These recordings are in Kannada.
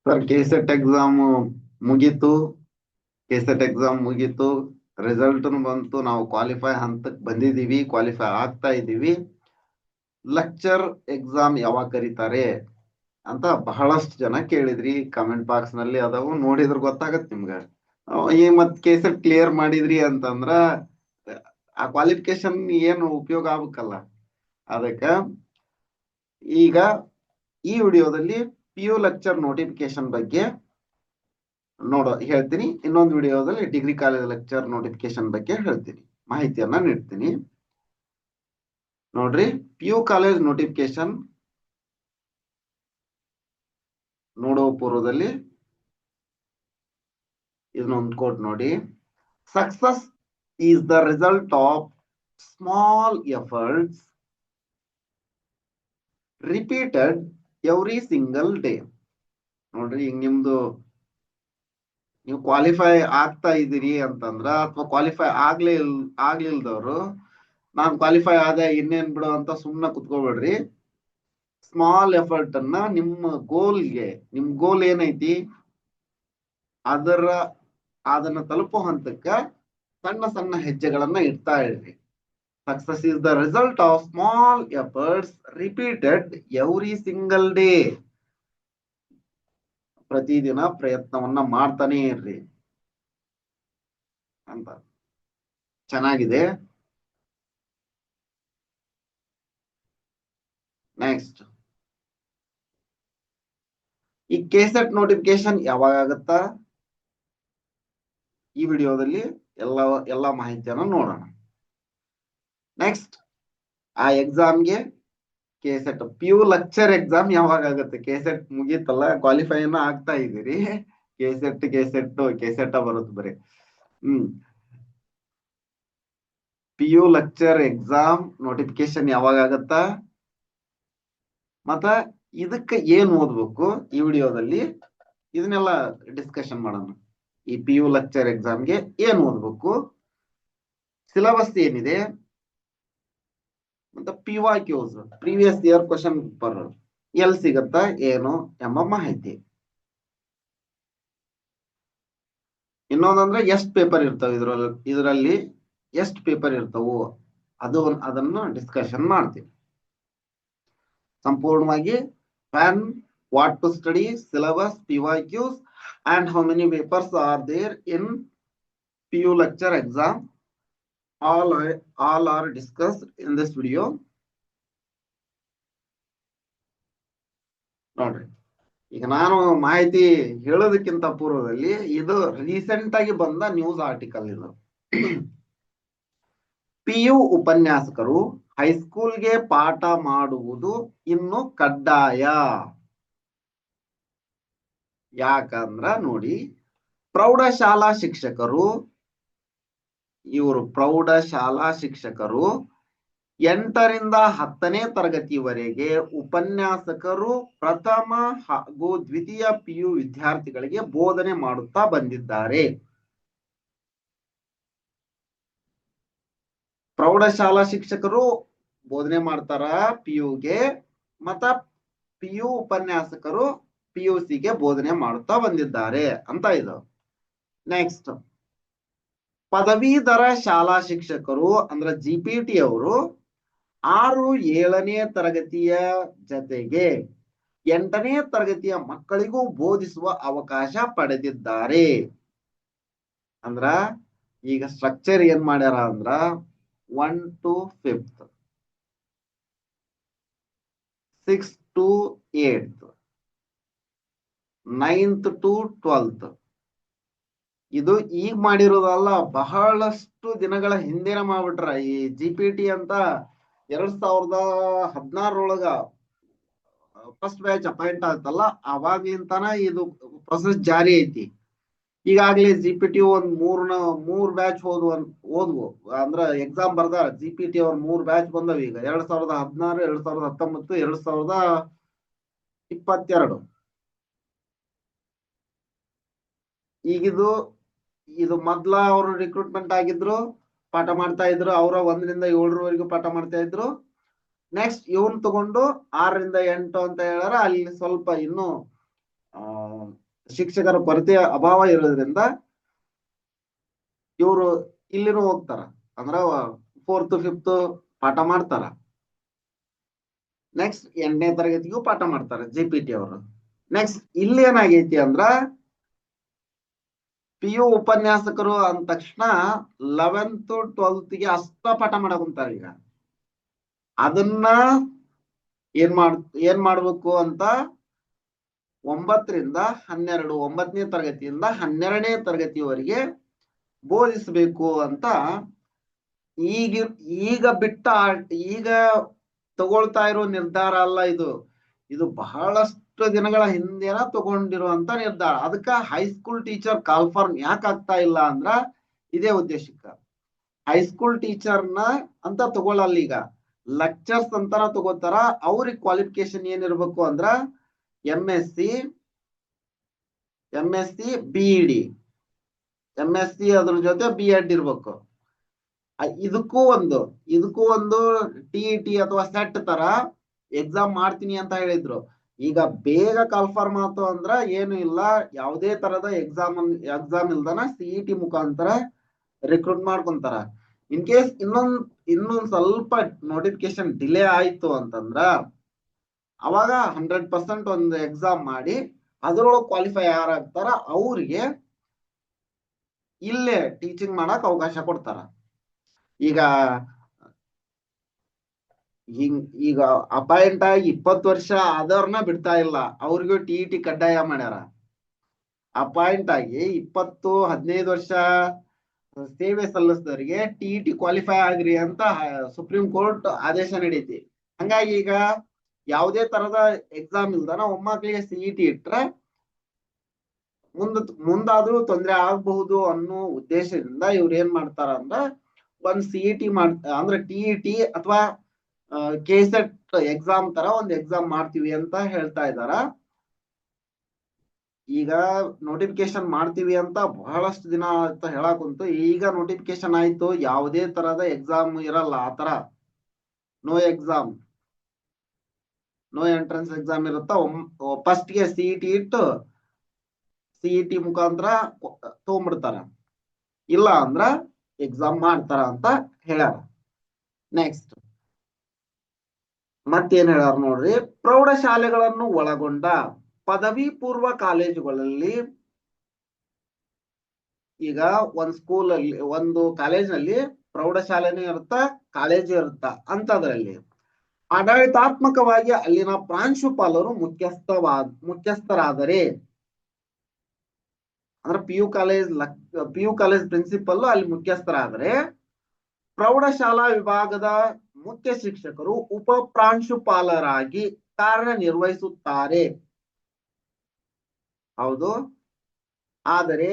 ಸರ್ ಕೆಸೆಟ್ ಎಕ್ಸಾಮ್ ಮುಗೀತು. ಕೆಸೆಟ್ ಎಕ್ಸಾಮ್ ಮುಗೀತು, ರಿಸಲ್ಟ್ ಬಂತು. ನಾವು ಕ್ವಾಲಿಫೈ ಹಂತಕ್ಕೆ ಬಂದಿದೀವಿ, ಕ್ವಾಲಿಫೈ ಆಗ್ತಾ ಇದೀವಿ. ಲೆಕ್ಚರ್ ಎಕ್ಸಾಮ್ ಯಾವಾಗ ಕರೀತಾರೆ ಅಂತ ಬಹಳಷ್ಟು ಜನ ಕೇಳಿದ್ರಿ. ಕಮೆಂಟ್ ಬಾಕ್ಸ್ ನಲ್ಲಿ ಅದಾವು, ನೋಡಿದ್ರ ಗೊತ್ತಾಗತ್ ನಿಮ್ಗ. ಈ ಮತ್ ಕೆಸೆಟ್ ಕ್ಲಿಯರ್ ಮಾಡಿದ್ರಿ ಅಂತಂದ್ರ ಆ ಕ್ವಾಲಿಫಿಕೇಶನ್ ಏನು ಉಪಯೋಗ ಆಗ್ಬೇಕಲ್ಲ. ಅದಕ್ಕ ಈಗ ಈ ವಿಡಿಯೋದಲ್ಲಿ PU ಲೆಕ್ಚರ್ ನೋಟಿಫಿಕೇಶನ್ ಬಗ್ಗೆ ಹೇಳ್ತೀನಿ. ಇನ್ನೊಂದು ವಿಡಿಯೋದಲ್ಲಿ ಡಿಗ್ರಿ ಕಾಲೇಜ್ ಲೆಕ್ಚರ್ ನೋಟಿಫಿಕೇಶನ್ ಬಗ್ಗೆ ಹೇಳ್ತೀನಿ, ಮಾಹಿತಿಯನ್ನ ನೀಡ್ತೀನಿ. ನೋಡ್ರಿ, PU ಕಾಲೇಜ್ ನೋಟಿಫಿಕೇಶನ್ ನೋಡೋ ಪೂರ್ವದಲ್ಲಿ ಇದನ್ನೊಂದು ಕೋಟ್ ನೋಡಿ. Success is the result of small efforts repeated every single day. ನೋಡ್ರಿ, ಈಗ ನಿಮ್ದು ನೀವು ಕ್ವಾಲಿಫೈ ಆಗ್ತಾ ಇದೀರಿ ಅಂತಂದ್ರ, ಅಥವಾ ಕ್ವಾಲಿಫೈ ಆಗ್ಲಿಲ್ದವ್ರು ನಾನ್ ಕ್ವಾಲಿಫೈ ಆದ ಇನ್ನೇನ್ ಬಿಡು ಅಂತ ಸುಮ್ನೆ ಕುತ್ಕೋಬೇಡ್ರಿ. ಸ್ಮಾಲ್ ಎಫರ್ಟ್ ಅನ್ನ ನಿಮ್ಮ ಗೋಲ್ಗೆ, ನಿಮ್ ಗೋಲ್ ಏನೈತಿ ಅದನ್ನ ತಲುಪೋ ಹಂತಕ್ಕ ಸಣ್ಣ ಸಣ್ಣ ಹೆಜ್ಜೆಗಳನ್ನ ಇಡ್ತಾ ಇಡ್ರಿ. Success is the result of small efforts repeated every single day. ಪ್ರತಿದಿನ ಪ್ರಯತ್ನವನ್ನ ಮಾಡ್ತಾನೆ ಇರ್ರಿ ಅಂತ. ಚೆನ್ನಾಗಿದೆ. ನೆಕ್ಸ್ಟ್, ಈ ಕೆಸೆಟ್ ನೋಟಿಫಿಕೇಶನ್ ಯಾವಾಗ ಆಗುತ್ತಾ, ಈ ವಿಡಿಯೋದಲ್ಲಿ ಎಲ್ಲ ಮಾಹಿತಿಯನ್ನ ನೋಡೋಣ. ನೆಕ್ಸ್ಟ್, ಆ ಎಕ್ಸಾಮ್ಗೆ ಕೆಸೆಟ್ PU ಲೆಕ್ಚರ್ ಎಕ್ಸಾಮ್ ಯಾವಾಗ ಆಗುತ್ತೆ? ಕೆಸೆಟ್ ಮುಗೀತಲ್ಲ, ಕ್ವಾಲಿಫೈ ಆಗ್ತಾ ಇದೀರಿ, ಕೆಸೆಟ್ ಬರುತ್ತೆ ಬರೀ. PU ಲೆಕ್ಚರ್ ಎಕ್ಸಾಮ್ ನೋಟಿಫಿಕೇಶನ್ ಯಾವಾಗ ಆಗತ್ತಾ, ಮತ್ತ ಇದಕ್ಕೆ ಏನ್ ಓದ್ಬೇಕು ಈ ವಿಡಿಯೋದಲ್ಲಿ ಇದನ್ನೆಲ್ಲ ಡಿಸ್ಕಷನ್ ಮಾಡೋಣ. ಈ PU ಲೆಕ್ಚರ್ ಎಕ್ಸಾಮ್ಗೆ ಏನ್ ಓದ್ಬೇಕು, ಸಿಲೆಬಸ್ ಏನಿದೆ, ಮತ್ತೆ PYQs previous year question paper ಎಲ್ಲಿ ಸಿಗತ್ತಾ ಏನು ಎಂಬ ಮಾಹಿತಿ. ಇನ್ನೊಂದಂದ್ರೆ ಎಷ್ಟು ಪೇಪರ್ ಇರ್ತಾವ ಇದರಲ್ಲಿ ಎಷ್ಟು ಪೇಪರ್ ಇರ್ತಾವು ಅದನ್ನ ಡಿಸ್ಕಷನ್ ಮಾಡ್ತೀವಿ ಸಂಪೂರ್ಣವಾಗಿ. when, what to study, syllabus, PYQs and how many papers are there in PU lecture exam, all are discussed in this video. ನೋಡ್ರಿ, ಈಗ ನಾನು ಮಾಹಿತಿ ಹೇಳೋದಕ್ಕಿಂತ ಪೂರ್ವದಲ್ಲಿ ಇದು ರೀಸೆಂಟ್ ಆಗಿ ಬಂದ ನ್ಯೂಸ್ ಆರ್ಟಿಕಲ್. ಇದು PU ಉಪನ್ಯಾಸಕರು ಹೈಸ್ಕೂಲ್ಗೆ ಪಾಠ ಮಾಡುವುದು ಇನ್ನು ಕಡ್ಡಾಯ. ಯಾಕಂದ್ರ ನೋಡಿ, ಪ್ರೌಢಶಾಲಾ ಶಿಕ್ಷಕರು 8ರಿಂದ 10ನೇ ತರಗತಿವರೆಗೆ ಉಪನ್ಯಾಸಕರು ಪ್ರಥಮ ಹಾಗೂ ದ್ವಿತೀಯ PU ವಿದ್ಯಾರ್ಥಿಗಳಿಗೆ ಬೋಧನೆ ಮಾಡುತ್ತಾ ಬಂದಿದ್ದಾರೆ. ಪ್ರೌಢಶಾಲಾ ಶಿಕ್ಷಕರು ಬೋಧನೆ ಮಾಡ್ತಾರ PUಗೆ, ಮತ್ತ PU ಉಪನ್ಯಾಸಕರು PUCಗೆ ಬೋಧನೆ ಮಾಡುತ್ತಾ ಬಂದಿದ್ದಾರೆ ಅಂತ ಇದು. ನೆಕ್ಸ್ಟ್, ಪದವೀಧರ ಶಾಲಾ ಶಿಕ್ಷಕರು ಅಂದ್ರೆ GPT ಅವರು 6-7ನೇ ತರಗತಿಯ ಜೊತೆಗೆ 8ನೇ ತರಗತಿಯ ಮಕ್ಕಳಿಗೂ ಬೋಧಿಸುವ ಅವಕಾಶ ಪಡೆದಿದ್ದಾರೆ. ಅಂದ್ರ ಈಗ ಸ್ಟ್ರಕ್ಚರ್ ಏನ್ ಮಾಡ್ಯಾರ ಅಂದ್ರ 1 to 5th, 6th to 8th, 9th to 12th. ಇದು ಈಗ ಮಾಡಿರೋದಲ್ಲ, ಬಹಳಷ್ಟು ದಿನಗಳ ಹಿಂದಿನ ಮಾಡ್ಬಿಟ್ರ. ಈ GPT ಅಂತ 2016 ಫಸ್ಟ್ ಬ್ಯಾಚ್ ಅಪಾಯಿಂಟ್ ಆಯ್ತಲ್ಲ, ಅವಾಗ್ಲಿಂತಾನ ಇದು ಪ್ರೊಸೆಸ್ ಜಾರಿ ಐತಿ. ಈಗಾಗ್ಲೇ GPT ಒಂದ್ ಮೂರ್ ಬ್ಯಾಚ್ ಓದ್ವು ಅಂದ್ರ ಎಕ್ಸಾಮ್ ಬರ್ದ GPT ಅವ್ರ 3 ಬ್ಯಾಚ್ ಬಂದವ. ಈಗ 2016, 2019, 2022. ಈಗಿದು ಮೊದ್ಲ ಅವರು ರಿಕ್ರೂಟ್ಮೆಂಟ್ ಆಗಿದ್ರು, ಪಾಠ ಮಾಡ್ತಾ ಇದ್ರು. ಅವರ 1ರಿಂದ 7ರವರೆಗೂ ಪಾಠ ಮಾಡ್ತಾ ಇದ್ರು. ನೆಕ್ಸ್ಟ್ ಇವನ್ ತಗೊಂಡು 6ರಿಂದ 8 ಅಂತ ಹೇಳ್ಯಾರ. ಅಲ್ಲಿ ಸ್ವಲ್ಪ ಇನ್ನು ಶಿಕ್ಷಕರ ಕೊರತೆಯ ಅಭಾವ ಇರೋದ್ರಿಂದ ಇವರು ಇಲ್ಲಿನೂ ಹೋಗ್ತಾರ. ಅಂದ್ರ 4th 5th ಪಾಠ ಮಾಡ್ತಾರ. ನೆಕ್ಸ್ಟ್ 8ನೇ ತರಗತಿಗೂ ಪಾಠ ಮಾಡ್ತಾರ JPT ಅವರು. ನೆಕ್ಸ್ಟ್ ಇಲ್ಲಿ ಏನಾಗೈತಿ ಅಂದ್ರ PU ಉಪನ್ಯಾಸಕರು ಅಂದ ತಕ್ಷಣ 11th 12th ಗೆ ಅಷ್ಟ ಪಾಠ ಮಾಡಕ್ ಕುಂತಾರ. ಈಗ ಅದನ್ನ ಏನ್ ಮಾಡ್ಬೇಕು ಅಂತ 9ರಿಂದ 12 9ನೇ ತರಗತಿಯಿಂದ 12ನೇ ತರಗತಿಯವರೆಗೆ ಬೋಧಿಸಬೇಕು ಅಂತ ಈಗ ತಗೊಳ್ತಾ ಇರೋ ನಿರ್ಧಾರ ಅಲ್ಲ ಇದು. ಇದು ಬಹಳಷ್ಟು ದಿನಗಳ ಹಿಂದೆನ ತಗೊಂಡಿರುವಂತ ನಿರ್ಧಾರ. ಅದಕ್ಕ ಹೈಸ್ಕೂಲ್ ಟೀಚರ್ ಕಾಲ್ಫಾರ್ಮ್ ಯಾಕೆ ಆಗ್ತಾ ಇಲ್ಲ ಅಂದ್ರ ಇದೇ ಉದ್ದೇಶಕ್ಕ. ಹೈಸ್ಕೂಲ್ ಟೀಚರ್ನ ಅಂತ ತಗೊಳ್ಳಲ್ಲ, ಈಗ ಲೆಕ್ಚರ್ಸ್ ಅಂತಾನ ತಗೋತಾರ. ಅವ್ರಿಗೆ ಕ್ವಾಲಿಫಿಕೇಶನ್ ಏನಿರ್ಬೇಕು ಅಂದ್ರ MSc BEd, MSc ಅದ್ರ ಜೊತೆ B.Ed ಇರ್ಬೇಕು. ಇದಕ್ಕೂ ಒಂದು TET ಅಥವಾ ಸೆಟ್ ತರ ಎಕ್ಸಾಮ್ ಮಾಡ್ತೀನಿ ಅಂತ ಹೇಳಿದ್ರು. ಈಗ ಬೇಗ ಕಾಲ್ಫಾರ್ಮ್ ಆತು ಅಂದ್ರ ಏನು ಇಲ್ಲ, ಯಾವುದೇ ತರದ ಎಕ್ಸಾಮ್ ಇಲ್ದನ CET ಮುಖಾಂತರ ರಿಕ್ರೂಟ್ ಮಾಡ್ಕೊಂತಾರ. ಇನ್ ಕೇಸ್ ಇನ್ನೊಂದ್ ಸ್ವಲ್ಪ ನೋಟಿಫಿಕೇಶನ್ ಡಿಲೇ ಆಯ್ತು ಅಂತಂದ್ರ ಅವಾಗ 100% ಒಂದು ಎಕ್ಸಾಮ್ ಮಾಡಿ ಅದ್ರೊಳಗೆ ಕ್ವಾಲಿಫೈ ಯಾರಾಗ್ತಾರ ಅವ್ರಿಗೆ ಇಲ್ಲೇ ಟೀಚಿಂಗ್ ಮಾಡಕ್ ಅವಕಾಶ ಕೊಡ್ತಾರ. ಈಗ ಅಪಾಯಿಂಟ್ ಆಗಿ 20 ವರ್ಷ ಆದವ್ರನ್ನ ಬಿಡ್ತಾ ಇಲ್ಲ, ಅವ್ರಿಗೂ TET ಕಡ್ಡಾಯ ಮಾಡ್ಯಾರ. ಅಪಾಯಿಂಟ್ ಆಗಿ 15 ವರ್ಷ ಸೇವೆ ಸಲ್ಲಿಸಿದವರಿಗೆ TET ಕ್ವಾಲಿಫೈ ಆಗ್ರಿ ಅಂತ ಸುಪ್ರೀಂ ಕೋರ್ಟ್ ಆದೇಶ ನೀಡೈತಿ. ಹಂಗಾಗಿ ಈಗ ಯಾವುದೇ ತರದ ಎಕ್ಸಾಮ್ ಇಲ್ದಾನ ಒಮ್ಮಕ್ಳಿಗೆ CET ಇಟ್ರೆ ಮುಂದಾದ್ರೂ ತೊಂದರೆ ಆಗಬಹುದು ಅನ್ನೋ ಉದ್ದೇಶದಿಂದ ಇವ್ರು ಏನ್ ಮಾಡ್ತಾರ ಅಂದ್ರ ಒಂದ್ CET ಅಂದ್ರೆ TET ಅಥವಾ KSET ಎಕ್ಸಾಮ್ ತರ ಒಂದ್ ಎಕ್ಸಾಮ್ ಮಾಡ್ತೀವಿ ಅಂತ ಹೇಳ್ತಾ ಇದಾರ. ಈಗ ನೋಟಿಫಿಕೇಶನ್ ಮಾಡ್ತೀವಿ ಅಂತ ಬಹಳಷ್ಟು ದಿನ ಅಂತ ಹೇಳಾಕುಂತು. ಈಗ ನೋಟಿಫಿಕೇಶನ್ ಆಯ್ತು, ಯಾವುದೇ ತರದ ಎಕ್ಸಾಮ್ ಇರಲ್ಲ. ಆತರ ನೋ ಎಂಟ್ರೆನ್ಸ್ ಎಕ್ಸಾಮ್ ಇರುತ್ತ. ಫಸ್ಟ್ ಗೆ CET ಇಟ್ಟು CET ಮುಖಾಂತರ ತಗೊಂಡ್ಬಿಡ್ತಾರ, ಇಲ್ಲ ಅಂದ್ರ ಎಕ್ಸಾಮ್ ಮಾಡ್ತಾರ ಅಂತ ಹೇಳ್ಯಾರ. ನೆಕ್ಸ್ಟ್ ಮತ್ತೇನ್ ಹೇಳ್ಯಾರ ನೋಡ್ರಿ, ಪ್ರೌಢಶಾಲೆಗಳನ್ನು ಒಳಗೊಂಡ ಪದವಿ ಪೂರ್ವ ಕಾಲೇಜುಗಳಲ್ಲಿ, ಈಗ ಒಂದು ಕಾಲೇಜಿನಲ್ಲಿ ಪ್ರೌಢಶಾಲೆನೂ ಇರುತ್ತ, ಕಾಲೇಜು ಇರುತ್ತ. ಅಂತದ್ರಲ್ಲಿ ಆಡಳಿತಾತ್ಮಕವಾಗಿ ಅಲ್ಲಿನ ಪ್ರಾಂಶುಪಾಲರು ಮುಖ್ಯಸ್ಥರಾದರೆ, ಅಂದ್ರೆ PU ಕಾಲೇಜ್ ಪ್ರಿನ್ಸಿಪಲ್ ಅಲ್ಲಿ ಮುಖ್ಯಸ್ಥರಾದರೆ, ಪ್ರೌಢಶಾಲಾ ವಿಭಾಗದ ಮುಖ್ಯ ಶಿಕ್ಷಕರು ಉಪ ಪ್ರಾಂಶುಪಾಲರಾಗಿ ಕಾರ್ಯನಿರ್ವಹಿಸುತ್ತಾರೆ. ಹೌದು. ಆದರೆ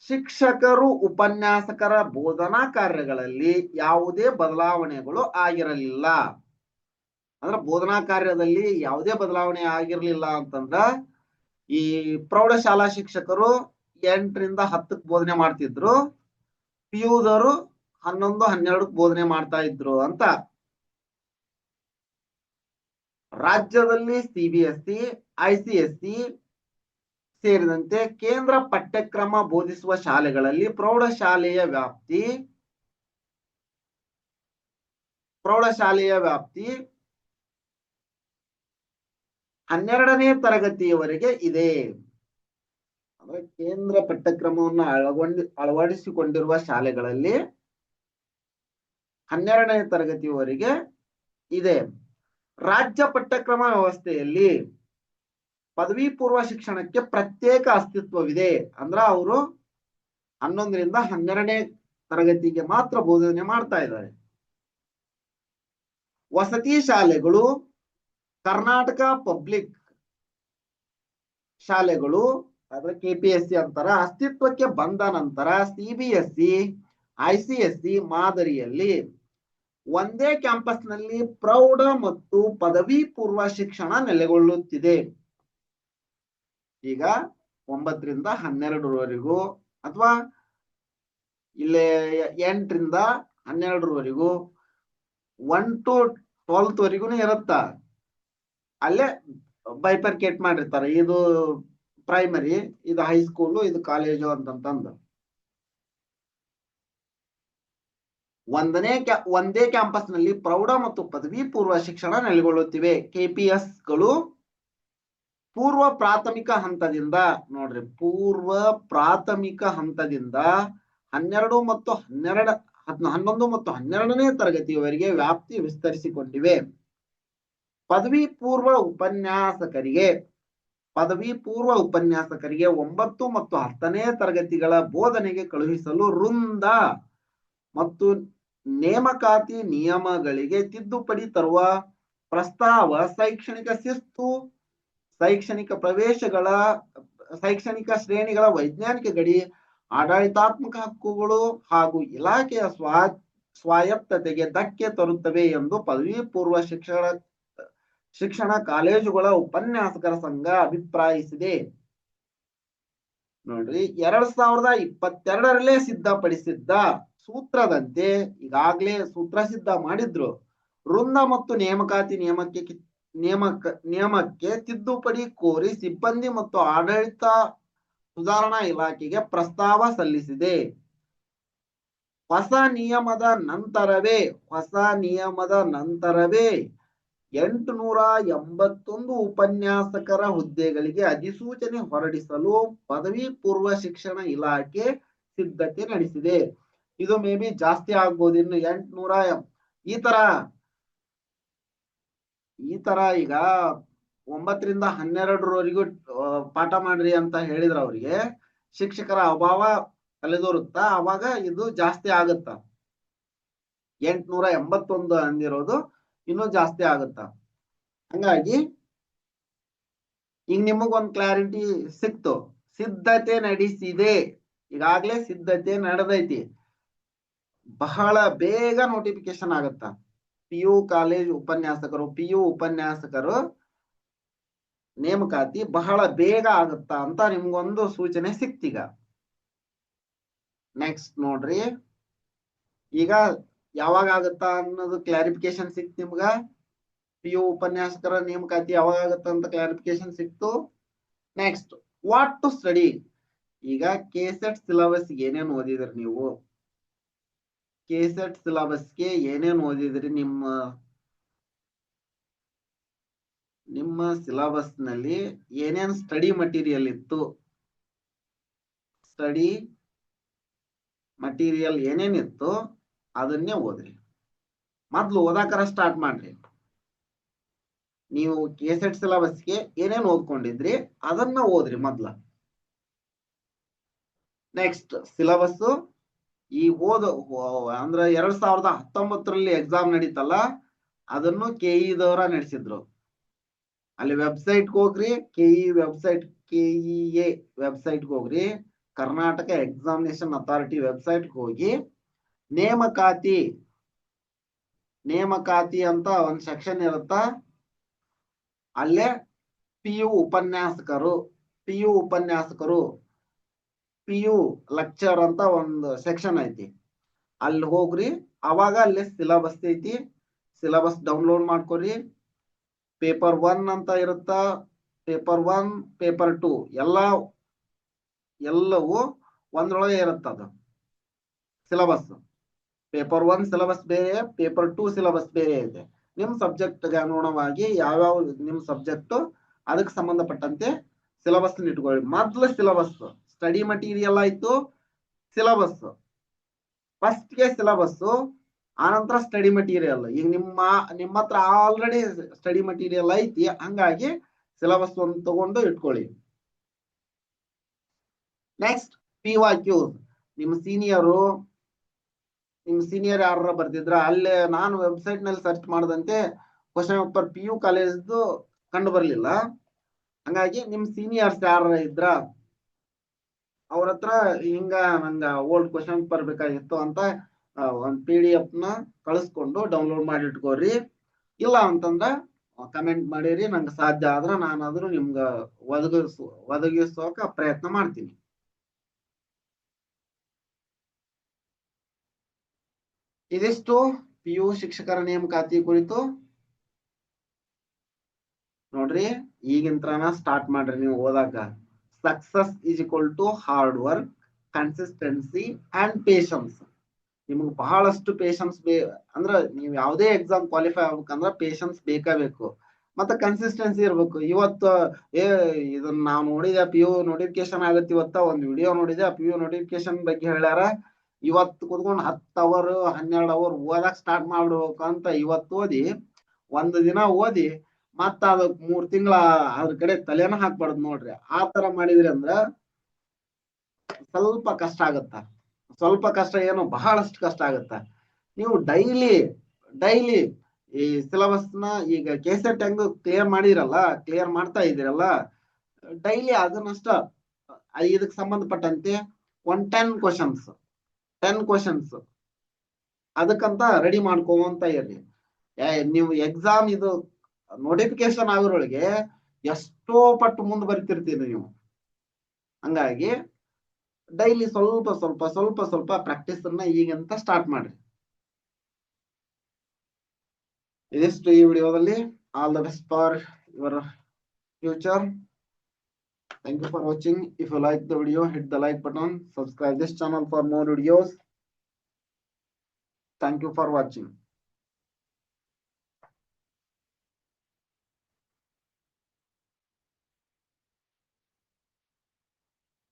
ಶಿಕ್ಷಕರು ಉಪನ್ಯಾಸಕರ ಬೋಧನಾ ಕಾರ್ಯಗಳಲ್ಲಿ ಯಾವುದೇ ಬದಲಾವಣೆಗಳು ಆಗಿರಲಿಲ್ಲ. ಅಂದ್ರೆ ಬೋಧನಾ ಕಾರ್ಯದಲ್ಲಿ ಯಾವುದೇ ಬದಲಾವಣೆ ಆಗಿರ್ಲಿಲ್ಲ ಅಂತಂದ್ರ ಈ ಪ್ರೌಢಶಾಲಾ ಶಿಕ್ಷಕರು 8ರಿಂದ 10ಕ್ಕೆ ಬೋಧನೆ ಮಾಡ್ತಿದ್ರು, PUದವರು 11, 12ಕ್ಕೆ ಬೋಧನೆ ಮಾಡ್ತಾ ಇದ್ರು ಅಂತ. ರಾಜ್ಯದಲ್ಲಿ CBSE, ICSE ಸೇರಿದಂತೆ ಕೇಂದ್ರ ಪಠ್ಯಕ್ರಮ ಬೋಧಿಸುವ ಶಾಲೆಗಳಲ್ಲಿ ಪ್ರೌಢಶಾಲೆಯ ವ್ಯಾಪ್ತಿ 12ನೇ ತರಗತಿಯವರೆಗೆ ಇದೆ. ಅಂದ್ರೆ ಕೇಂದ್ರ ಪಠ್ಯಕ್ರಮವನ್ನು ಅಳವಡಿಸಿಕೊಂಡಿರುವ ಶಾಲೆಗಳಲ್ಲಿ 12ನೇ ತರಗತಿಯವರೆಗೆ ಇದೆ. ರಾಜ್ಯ ಪಠ್ಯಕ್ರಮ ವ್ಯವಸ್ಥೆಯಲ್ಲಿ ಪದವಿ ಪೂರ್ವ ಶಿಕ್ಷಣಕ್ಕೆ ಪ್ರತ್ಯೇಕ ಅಸ್ತಿತ್ವವಿದೆ. ಅಂದ್ರ ಅವರು 11ರಿಂದ 12ನೇ ತರಗತಿಗೆ ಮಾತ್ರ ಬೋಧನೆ ಮಾಡ್ತಾ ಇದ್ದಾರೆ. ವಸತಿ ಶಾಲೆಗಳು, ಕರ್ನಾಟಕ ಪಬ್ಲಿಕ್ ಶಾಲೆಗಳು ಅಂದ್ರೆ KPSC ಅಂತಾರ, ಅಸ್ತಿತ್ವಕ್ಕೆ ಬಂದ ನಂತರ CBSE, ICSE ಮಾದರಿಯಲ್ಲಿ ಒಂದೇ ಕ್ಯಾಂಪಸ್ನಲ್ಲಿ ಪ್ರೌಢ ಮತ್ತು ಪದವಿ ಪೂರ್ವ ಶಿಕ್ಷಣ ನೆಲೆಗೊಳ್ಳುತ್ತಿದೆ. ಈಗ 9ರಿಂದ 12ರವರೆಗೂ ಅಥವಾ ಇಲ್ಲೇ 8ರಿಂದ 12ರವರೆಗೂ 1 to 12th ವರೆಗೂ ಇರುತ್ತ. ಅಲ್ಲೇ ಬೈಪರ್ಕೇಟ್ ಮಾಡಿರ್ತಾರೆ. ಇದು ಪ್ರೈಮರಿ, ಇದು ಹೈಸ್ಕೂಲು, ಇದು ಕಾಲೇಜು ಅಂತಂತಂದು ಒಂದೇ ಕ್ಯಾಂಪಸ್ ನಲ್ಲಿ ಪ್ರೌಢ ಮತ್ತು ಪದವಿ ಪೂರ್ವ ಶಿಕ್ಷಣ ನೆಲೆಗೊಳ್ಳುತ್ತಿವೆ. ಕೆಪಿಎಸ್ ಗಳು ಪೂರ್ವ ಪ್ರಾಥಮಿಕ ಹಂತದಿಂದ ನೋಡ್ರಿ, ಪೂರ್ವ ಪ್ರಾಥಮಿಕ ಹಂತದಿಂದ 11 ಮತ್ತು 12ನೇ ತರಗತಿಯವರೆಗೆ ವ್ಯಾಪ್ತಿ ವಿಸ್ತರಿಸಿಕೊಂಡಿವೆ. ಪದವಿ ಪೂರ್ವ ಉಪನ್ಯಾಸಕರಿಗೆ 9 ಮತ್ತು 10ನೇ ತರಗತಿಗಳ ಬೋಧನೆಗೆ ಕಳುಹಿಸಲು ವೃಂದ ಮತ್ತು ನೇಮಕಾತಿ ನಿಯಮಗಳಿಗೆ ತಿದ್ದುಪಡಿ ತರುವ ಪ್ರಸ್ತಾವ ಶೈಕ್ಷಣಿಕ ಶಿಸ್ತು, ಶೈಕ್ಷಣಿಕ ಪ್ರವೇಶಗಳ, ಶೈಕ್ಷಣಿಕ ಶ್ರೇಣಿಗಳ ವೈಜ್ಞಾನಿಕ ಗಡಿ, ಆಡಳಿತಾತ್ಮಕ ಹಕ್ಕುಗಳು ಹಾಗೂ ಇಲಾಖೆಯ ಸ್ವಾಯತ್ತತೆಗೆ ಧಕ್ಕೆ ತರುತ್ತವೆ ಎಂದು ಪದವಿ ಪೂರ್ವ ಶಿಕ್ಷಣ ಕಾಲೇಜುಗಳ ಉಪನ್ಯಾಸಕರ ಸಂಘ ಅಭಿಪ್ರಾಯಿಸಿದೆ. ನೋಡ್ರಿ, 2022ರಲ್ಲೇ ಸಿದ್ಧಪಡಿಸಿದ್ದ ಸೂತ್ರದಂತೆ ಈಗಾಗಲೇ ಸೂತ್ರ ಸಿದ್ಧ ಮಾಡಿದ್ರು. ವೃಂದ ಮತ್ತು ನೇಮಕಾತಿ ನಿಯಮಕ್ಕೆ ತಿದ್ದುಪಡಿ ಕೋರಿ ಸಿಬ್ಬಂದಿ ಮತ್ತು ಆಡಳಿತ ಸುಧಾರಣಾ ಇಲಾಖೆಗೆ ಪ್ರಸ್ತಾವ ಸಲ್ಲಿಸಿದೆ. ಹೊಸ ನಿಯಮದ ನಂತರವೇ 881 ಉಪನ್ಯಾಸಕರ ಹುದ್ದೆಗಳಿಗೆ ಅಧಿಸೂಚನೆ ಹೊರಡಿಸಲು ಪದವಿ ಪೂರ್ವ ಶಿಕ್ಷಣ ಇಲಾಖೆ ಸಿದ್ಧತೆ ನಡೆಸಿದೆ. ಇದು ಮೇ ಬಿ ಜಾಸ್ತಿ ಆಗ್ಬೋದು. ಇನ್ನು 800 ಈ ತರ ಈಗ 9ರಿಂದ 12ರವರೆಗೂ ಪಾಠ ಮಾಡ್ರಿ ಅಂತ ಹೇಳಿದ್ರ ಅವ್ರಿಗೆ ಶಿಕ್ಷಕರ ಅಭಾವ ತಲೆದೋರುತ್ತಾ, ಅವಾಗ ಇದು ಜಾಸ್ತಿ ಆಗುತ್ತ. 881 ಅಂದಿರೋದು ಇನ್ನೂ ಜಾಸ್ತಿ ಆಗುತ್ತ. ಹಂಗಾಗಿ ಈಗ ನಿಮಗೊಂದು ಕ್ಲಾರಿಟಿ ಸಿಕ್ತು. ಸಿದ್ಧತೆ ನಡೆಸಿದೆ, ಈಗಾಗಲೇ ಸಿದ್ಧತೆ ನಡೆದೈತಿ. ಬಹಳ ಬೇಗ ನೋಟಿಫಿಕೇಶನ್ ಆಗತ್ತ. PU ಕಾಲೇಜ್ ಉಪನ್ಯಾಸಕರು ನೇಮಕಾತಿ ಬಹಳ ಬೇಗ ಆಗುತ್ತಾ ಅಂತ ನಿಮ್ಗೊಂದು ಸೂಚನೆ ಸಿಕ್ತೀಗ. ನೆಕ್ಸ್ಟ್ ನೋಡ್ರಿ, ಈಗ ಯಾವಾಗ ಆಗುತ್ತಾ ಅನ್ನೋದು ಕ್ಲಾರಿಫಿಕೇಶನ್ ಸಿಕ್ತು ನಿಮ್ಗ. PU ಉಪನ್ಯಾಸಕರ ನೇಮಕಾತಿ ಯಾವಾಗ ಆಗುತ್ತಾ ಅಂತ ಕ್ಲಾರಿಫಿಕೇಶನ್ ಸಿಕ್ತು. Next, what to study. ಈಗ ಕೆಸೆಟ್ ಸಿಲೆಬಸ್ ಏನೇನು ಓದಿದ್ರಿ ನೀವು? ಕೆಸೆಟ್ ಸಿಲೆಬಸ್ಗೆ ಏನೇನು ಓದಿದ್ರಿ? ನಿಮ್ಮ ಸಿಲೆಬಸ್ ನಲ್ಲಿ ಏನೇನು ಸ್ಟಡಿ ಮಟೀರಿಯಲ್ ಇತ್ತು? ಸ್ಟಡಿ ಮಟೀರಿಯಲ್ ಏನೇನಿತ್ತು ಅದನ್ನೇ ಓದ್ರಿ. ಮೊದ್ಲು ಓದಾಕರ ಸ್ಟಾರ್ಟ್ ಮಾಡ್ರಿ. ನೀವು ಕೆಸೆಟ್ ಸಿಲೆಬಸ್ಗೆ ಏನೇನು ಓದ್ಕೊಂಡಿದ್ರಿ ಅದನ್ನ ಓದ್ರಿ ಮೊದ್ಲ. ನೆಕ್ಸ್ಟ್, ಸಿಲೆಬಸ್ ಈ ಅಂದ್ರೆ 2019ರಲ್ಲಿ ಎಕ್ಸಾಮ್ ನಡೀತಲ್ಲ, ಅದನ್ನು KE ನಡೆಸಿದ್ರು. ಅಲ್ಲಿ ವೆಬ್ಸೈಟ್ ಹೋಗ್ರಿ, KEA ವೆಬ್ಸೈಟ್ ಹೋಗ್ರಿ, ಕರ್ನಾಟಕ ಎಕ್ಸಾಮಿನೇಷನ್ ಅಥಾರಿಟಿ ವೆಬ್ಸೈಟ್ ಹೋಗಿ ನೇಮಕಾತಿ ಅಂತ ಒಂದು ಸೆಕ್ಷನ್ ಇರುತ್ತ. ಅಲ್ಲೇ PU ಲೆಕ್ಚರ್ ಅಂತ ಒಂದು ಸೆಕ್ಷನ್ ಐತಿ. ಅಲ್ಲಿ ಹೋಗ್ರಿ, ಅವಾಗ ಅಲ್ಲಿ ಸಿಲೆಬಸ್ ಐತಿ. ಸಿಲೆಬಸ್ ಡೌನ್ಲೋಡ್ ಮಾಡ್ಕೊರಿ. ಪೇಪರ್ 1 ಅಂತ ಇರುತ್ತ, ಪೇಪರ್ 1, ಪೇಪರ್ 2 ಎಲ್ಲವೂ ಒಂದ್ರೊಳಗೆ ಇರುತ್ತದ ಸಿಲೆಬಸ್. ಪೇಪರ್ 1 ಸಿಲೆಬಸ್ ಬೇರೆ, ಪೇಪರ್ 2 ಸಿಲೆಬಸ್ ಬೇರೆ ಇದೆ. ನಿಮ್ ಸಬ್ಜೆಕ್ಟ್ಗೆ ಅನುಗುಣವಾಗಿ ಯಾವ್ಯಾವ ನಿಮ್ ಸಬ್ಜೆಕ್ಟ್ ಅದಕ್ಕೆ ಸಂಬಂಧಪಟ್ಟಂತೆ ಸಿಲೆಬಸ್ ಇಟ್ಕೊಳ್ಳಿ. ಮೊದ್ಲು ಸಿಲೆಬಸ್, ಸ್ಟಡಿ ಮಟೀರಿಯಲ್ ಆಯ್ತು, ಸಿಲೆಬಸ್. ಫಸ್ಟ್ಗೆ ಸಿಲೆಬಸ್, ಆನಂತರ ಸ್ಟಡಿ ಮಟೀರಿಯಲ್. ಈಗ ನಿಮ್ಮ ಹತ್ರ ಆಲ್ರೆಡಿ ಸ್ಟಡಿ ಮಟೀರಿಯಲ್ ಐತಿ, ಹಂಗಾಗಿ ಸಿಲೆಬಸ್ ಒಂದು ತಗೊಂಡು ಇಟ್ಕೊಳ್ಳಿ. Next, PYQ. ನಿಮ್ಮ ಸೀನಿಯರ್ ಯಾರ ಬರ್ತಿದ್ರ ಅಲ್ಲೇ ನಾನು ವೆಬ್ಸೈಟ್ ನಲ್ಲಿ ಸರ್ಚ್ ಮಾಡದಂತೆ ಕ್ವಶನ್ ಪೇಪರ್ PU ಕಾಲೇಜ್ದು ಕಂಡು ಬರ್ಲಿಲ್ಲ. ಹಂಗಾಗಿ ನಿಮ್ ಸೀನಿಯರ್ಸ್ ಯಾರ ಇದ್ರ ಅವ್ರ ಹತ್ರ ಹಿಂಗ ನಂಗ ಓಲ್ಡ್ ಕ್ವಶನ್ ಪೇಪರ್ ಬೇಕಾಗಿತ್ತು ಅಂತ ಒಂದು PDF ನ ಕಳಿಸ್ಕೊಂಡು ಡೌನ್ಲೋಡ್ ಮಾಡಿ ಇಟ್ಕೋರಿ. ಇಲ್ಲ ಅಂತಂದ್ರ ಕಮೆಂಟ್ ಮಾಡಿರಿ, ನಂಗೆ ಸಾಧ್ಯ ಆದ್ರ ನಾನಾದ್ರೂ ನಿಮ್ಗ ಒದಗಿಸೋಕ ಪ್ರಯತ್ನ ಮಾಡ್ತೀನಿ. ಇದಿಷ್ಟು PU ಶಿಕ್ಷಕರ ನೇಮಕಾತಿ ಕುರಿತು. ನೋಡ್ರಿ, ಈಗಿಂತ್ರನ ಸ್ಟಾರ್ಟ್ ಮಾಡ್ರಿ ನೀವು ಓದಾಕ. Success is equal to hard work, consistency and patience. ನಿಮ್ಗೆ ಬಹಳಷ್ಟು ಪೇಶನ್ಸ್ ಅಂದ್ರ ನೀವು ಯಾವುದೇ ಎಕ್ಸಾಮ್ ಕ್ವಾಲಿಫೈ ಆಗ್ಬೇಕಂದ್ರ ಪೇಶನ್ಸ್ ಬೇಕು. ಮತ್ತೆ ಕನ್ಸಿಸ್ಟೆನ್ಸಿ ಇರ್ಬೇಕು. ಇವತ್ತು ಇದನ್ನ ನಾವು ನೋಡಿದೆ, ಪಿ ಯು ನೋಟಿಫಿಕೇಶನ್ ಆಗತ್ತೆ. ಇವತ್ತ ಒಂದು ವಿಡಿಯೋ ನೋಡಿದೆ, ಪಿ ಯು ನೋಟಿಫಿಕೇಶನ್ ಬಗ್ಗೆ ಹೇಳ್ಯಾರ. ಇವತ್ತು ಕುತ್ಕೊಂಡು 10 ಅವರ್ 12 ಅವರ್ ಓದಕ್ ಸ್ಟಾರ್ಟ್ ಮಾಡ್ಬೇಕು ಅಂತ ಇವತ್ತು ಓದಿ, ಒಂದು ದಿನ ಓದಿ ಮತ್ತ ಅದ 3 ತಿಂಗಳ ಅದ್ರ ಕಡೆ ತಲೆನ ಹಾಕ್ಬಾರ್ದು ನೋಡ್ರಿ. ಆ ತರ ಮಾಡಿದ್ರಿ ಅಂದ್ರ ಸ್ವಲ್ಪ ಕಷ್ಟ ಆಗತ್ತ. ಸ್ವಲ್ಪ ಕಷ್ಟ ಏನು, ಬಹಳಷ್ಟು ಕಷ್ಟ ಆಗತ್ತ. ನೀವು ಡೈಲಿ ಈ ಸಿಲೆಬಸ್ ನ ಈಗ ಕೆಸೆಟ್ ಹೆಂಗ್ ಕ್ಲಿಯರ್ ಮಾಡ್ತಾ ಇದೀರಲ್ಲ, ಡೈಲಿ ಅದನ್ನಷ್ಟ ಇದಕ್ಕೆ ಸಂಬಂಧಪಟ್ಟಂತೆ 10 ಕ್ವಶನ್ಸ್ ಅದಕ್ಕಂತ ರೆಡಿ ಮಾಡ್ಕೋಂತ ಇರ್ರಿ. ನೀವು ಎಕ್ಸಾಮ್ ಇದು ನೋಟಿಫಿಕೇಶನ್ ಆಗೋರೊಳಗೆ ಎಷ್ಟೋ ಪಟ್ಟು ಮುಂದೆ ಬರ್ತಿರ್ತೀರಿ ನೀವು. ಹಂಗಾಗಿ ಡೈಲಿ ಸ್ವಲ್ಪ ಪ್ರಾಕ್ಟೀಸ್ ಅನ್ನ ಈಗಂತ ಸ್ಟಾರ್ಟ್ ಮಾಡ್ರಿ. ಇದಿಷ್ಟು ಈ ವಿಡಿಯೋದಲ್ಲಿ. All the best for your future. Thank you for watching. If you like the video, hit the like button. Subscribe this channel for more videos. Thank you for watching.